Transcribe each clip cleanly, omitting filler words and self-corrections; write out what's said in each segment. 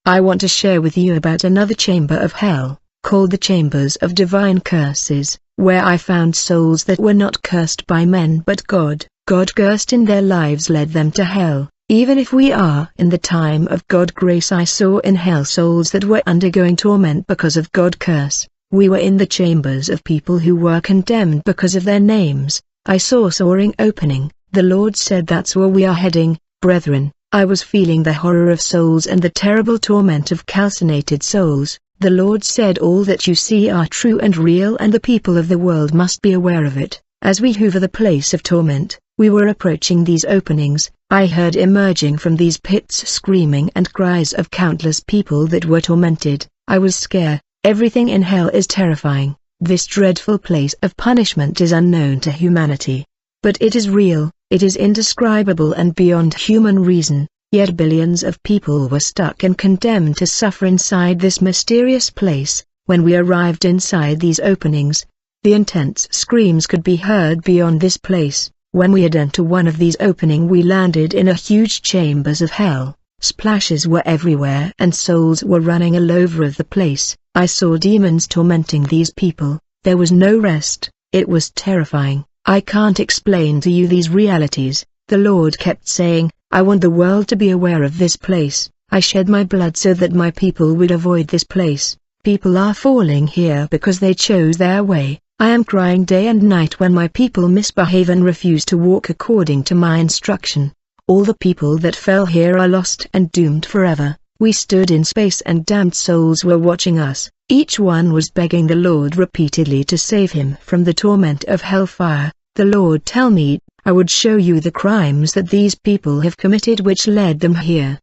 I want to share with you about another chamber of hell, called the chambers of divine curses, where I found souls that were not cursed by men but God. God cursed in their lives led them to hell. Even if we are in the time of God grace, I saw in hell souls that were undergoing torment because of God curse. We were in the chambers of people who were condemned because of their names. I saw soaring opening. The Lord said that's where we are heading, brethren. I was feeling the horror of souls and the terrible torment of calcinated souls. The Lord said all that you see are true and real, and the people of the world must be aware of it. As we hover the place of torment, we were approaching these openings. I heard emerging from these pits screaming and cries of countless people that were tormented. I was scared. Everything in hell is terrifying. This dreadful place of punishment is unknown to humanity. But it is real, it is indescribable and beyond human reason. Yet billions of people were stuck and condemned to suffer inside this mysterious place. When we arrived inside these openings, the intense screams could be heard beyond this place. When we had entered one of these openings, we landed in a huge chambers of hell. Splashes were everywhere and souls were running all over the place. I saw demons tormenting these people. There was no rest. It was terrifying. I can't explain to you these realities. The Lord kept saying, I want the world to be aware of this place. I shed my blood so that my people would avoid this place. People are falling here because they chose their way. I am crying day and night when my people misbehave and refuse to walk according to my instruction. All the people that fell here are lost and doomed forever. We stood in space and damned souls were watching us. Each one was begging the Lord repeatedly to save him from the torment of hellfire. The Lord tell me, I would show you the crimes that these people have committed which led them here.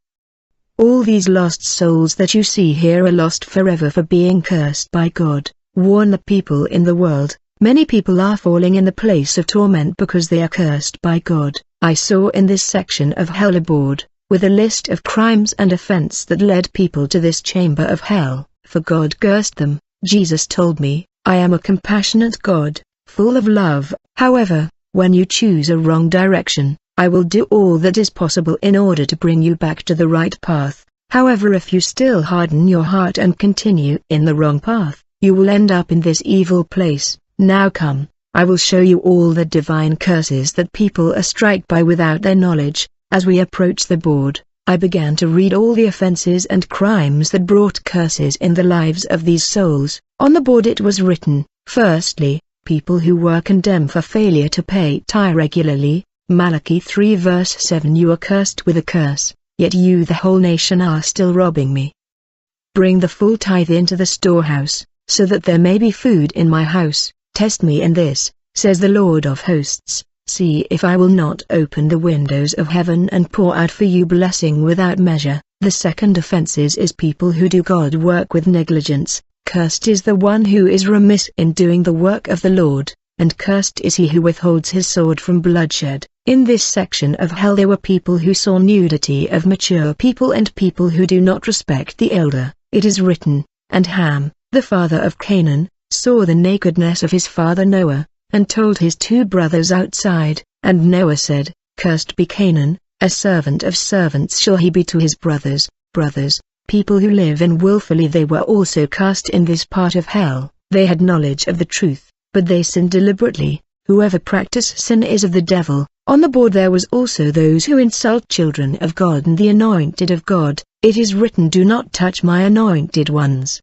All these lost souls that you see here are lost forever for being cursed by God. Warn the people in the world. Many people are falling in the place of torment because they are cursed by God. I saw in this section of hell a board, with a list of crimes and offense that led people to this chamber of hell, for God cursed them. Jesus told me, I am a compassionate God, full of love. However, when you choose a wrong direction, I will do all that is possible in order to bring you back to the right path. However, if you still harden your heart and continue in the wrong path, you will end up in this evil place. Now come, I will show you all the divine curses that people are struck by without their knowledge. As we approached the board, I began to read all the offenses and crimes that brought curses in the lives of these souls. On the board it was written, firstly, people who were condemned for failure to pay tithe regularly. Malachi 3 verse 7, you are cursed with a curse, yet you the whole nation are still robbing me. Bring the full tithe into the storehouse, so that there may be food in my house. Test me in this, says the Lord of hosts. See if I will not open the windows of heaven and pour out for you blessing without measure. The second offense is people who do God work with negligence. Cursed is the one who is remiss in doing the work of the Lord, and cursed is he who withholds his sword from bloodshed. In this section of hell there were people who saw nudity of mature people and people who do not respect the elder. It is written, and Ham, the father of Canaan, saw the nakedness of his father Noah, and told his two brothers outside, and Noah said, Cursed be Canaan, a servant of servants shall he be to his brothers. People who live in willfully, they were also cast in this part of hell. They had knowledge of the truth, but they sinned deliberately. Whoever practices sin is of the devil. On the board there was also those who insult children of God and the anointed of God. It is written, do not touch my anointed ones.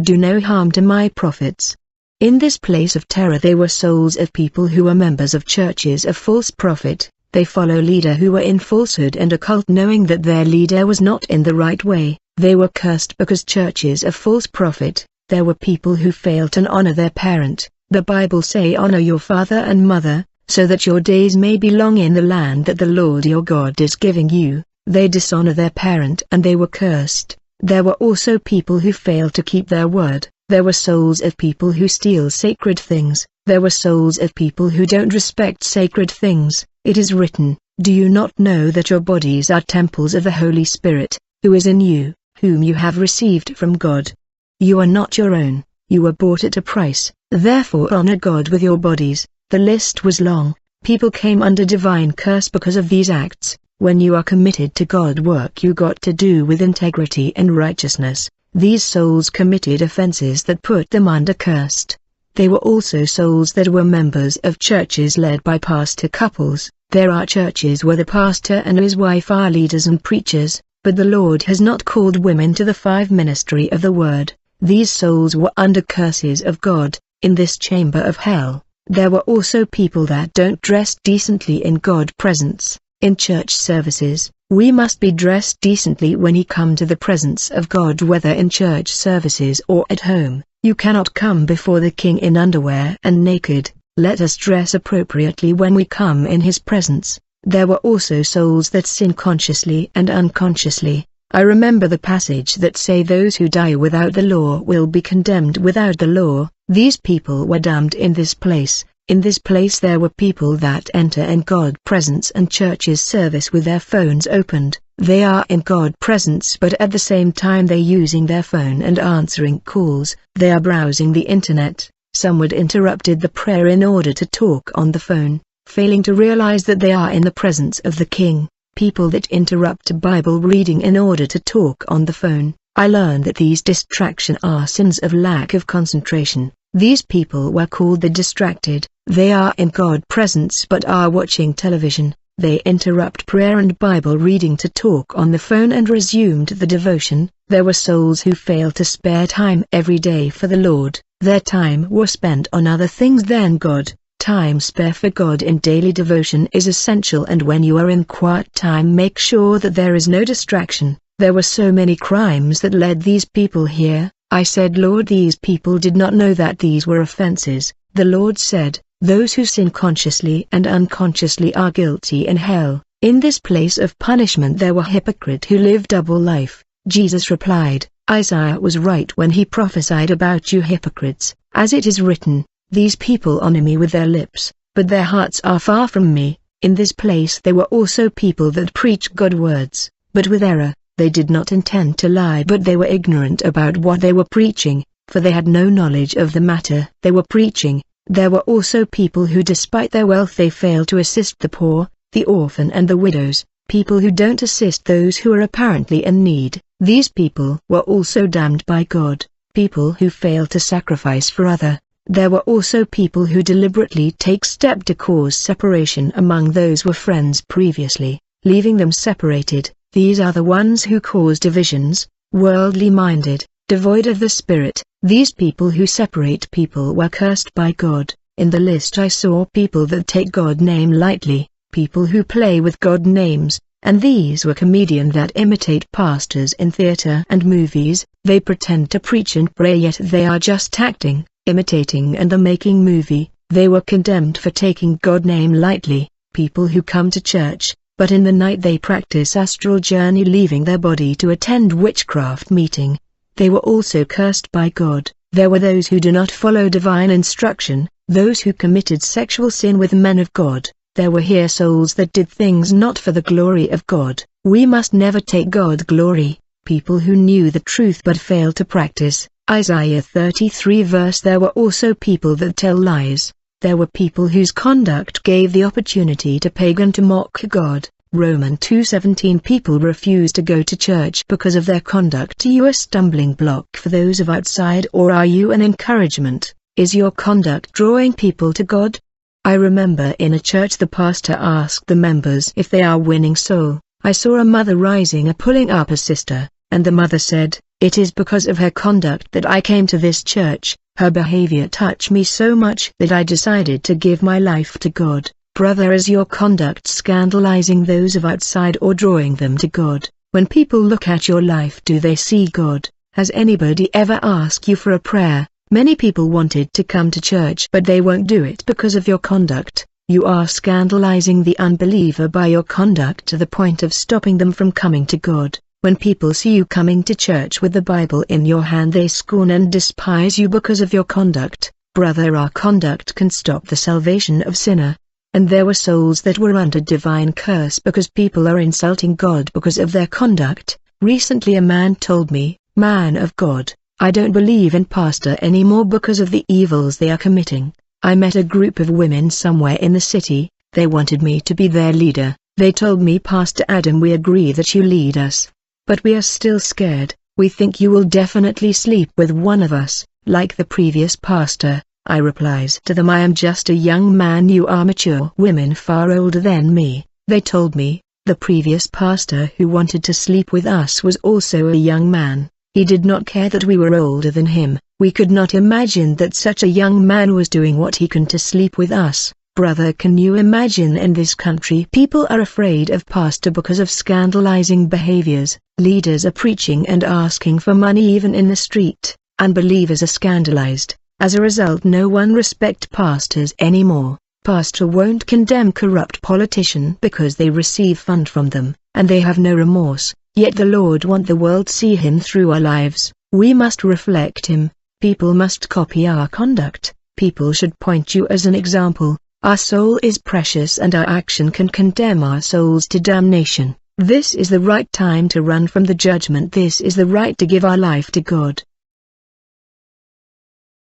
Do no harm to my prophets. In this place of terror there were souls of people who were members of churches of false prophet. They follow leader who were in falsehood and occult, knowing that their leader was not in the right way. They were cursed because churches of false prophet. There were people who failed to honor their parent. The Bible say honor your father and mother, so that your days may be long in the land that the Lord your God is giving you. They dishonor their parent and they were cursed. There were also people who failed to keep their word. There were souls of people who steal sacred things. There were souls of people who don't respect sacred things. It is written, do you not know that your bodies are temples of the Holy Spirit, who is in you, whom you have received from God? You are not your own, you were bought at a price, therefore honor God with your bodies. The list was long. People came under divine curse because of these acts. When you are committed to God work you got to do with integrity and righteousness. These souls committed offenses that put them under cursed. They were also souls that were members of churches led by pastor couples. There are churches where the pastor and his wife are leaders and preachers, but the Lord has not called women to the five ministry of the word. These souls were under curses of God. In this chamber of hell, there were also people that don't dress decently in God's presence. In church services, we must be dressed decently when we come to the presence of God, whether in church services or at home. You cannot come before the King in underwear and naked. Let us dress appropriately when we come in His presence. There were also souls that sin consciously and unconsciously. I remember the passage that say those who die without the law will be condemned without the law. These people were damned in this place. In this place there were people that enter in God's presence and church's service with their phones opened. They are in God's presence but at the same time they're using their phone and answering calls. They are browsing the internet. Someone interrupted the prayer in order to talk on the phone, failing to realize that they are in the presence of the King. People that interrupt Bible reading in order to talk on the phone. I learned that these distractions are sins of lack of concentration. These people were called the distracted. They are in God's presence but are watching television. They interrupt prayer and Bible reading to talk on the phone and resumed the devotion. There were souls who failed to spare time every day for the Lord. Their time was spent on other things than God. Time spare for God in daily devotion is essential, and when you are in quiet time make sure that there is no distraction. There were so many crimes that led these people here. I said, Lord, these people did not know that these were offenses. The Lord said, those who sin consciously and unconsciously are guilty in hell. In this place of punishment there were hypocrites who live double life. Jesus replied, Isaiah was right when he prophesied about you hypocrites, as it is written, these people honor me with their lips, but their hearts are far from me. In this place there were also people that preach God's words, but with error. They did not intend to lie, but they were ignorant about what they were preaching, for they had no knowledge of the matter they were preaching. There were also people who despite their wealth they fail to assist the poor, the orphan and the widows, people who don't assist those who are apparently in need. These people were also damned by God, people who fail to sacrifice for other. There were also people who deliberately take steps to cause separation among those who were friends previously, leaving them separated. These are the ones who cause divisions, worldly-minded, devoid of the Spirit. These people who separate people were cursed by God. In the list I saw people that take God's name lightly, people who play with God's names, and these were comedians that imitate pastors in theater and movies. They pretend to preach and pray, yet they are just acting, imitating and making movie. They were condemned for taking God's name lightly. People who come to church, but in the night they practice astral journey, leaving their body to attend witchcraft meeting. They were also cursed by God. There were those who do not follow divine instruction, those who committed sexual sin with men of God. There were here souls that did things not for the glory of God. We must never take God's glory. People who knew the truth but failed to practice. Isaiah 33 verse. There were also people that tell lies. There were people whose conduct gave the opportunity to pagan to mock God. Romans 2:17. People refuse to go to church because of their conduct. Are you a stumbling block for those of outside, or are you an encouragement? Is your conduct drawing people to God? I remember in a church the pastor asked the members if they are winning soul. I saw a mother rising and pulling up a sister, and the mother said, "It is because of her conduct that I came to this church. Her behavior touched me so much that I decided to give my life to God." Brother, is your conduct scandalizing those of outside or drawing them to God? When people look at your life, do they see God? Has anybody ever asked you for a prayer? Many people wanted to come to church but they won't do it because of your conduct. You are scandalizing the unbeliever by your conduct to the point of stopping them from coming to God. When people see you coming to church with the Bible in your hand, they scorn and despise you because of your conduct. Brother, our conduct can stop the salvation of sinner. And there were souls that were under divine curse because people are insulting God because of their conduct. Recently a man told me, "Man of God, I don't believe in pastor anymore because of the evils they are committing." I met a group of women somewhere in the city. They wanted me to be their leader. They told me, Pastor Adam, we agree that you lead us. But we are still scared. We think you will definitely sleep with one of us, like the previous pastor. I replies to them, I am just a young man, you are mature women far older than me. They told me, the previous pastor who wanted to sleep with us was also a young man. He did not care that we were older than him. We could not imagine that such a young man was doing what he can to sleep with us. Brother, can you imagine? In this country people are afraid of pastor because of scandalizing behaviors. Leaders are preaching and asking for money even in the street. Unbelievers are scandalized. As a result, no one respects pastors anymore. Pastor won't condemn corrupt politician because they receive fund from them, and they have no remorse. Yet the Lord wants the world to see him through our lives. We must reflect him. People must copy our conduct. People should point you as an example. Our soul is precious and our action can condemn our souls to damnation. This is the right time to run from the judgment. This is the right to give our life to God.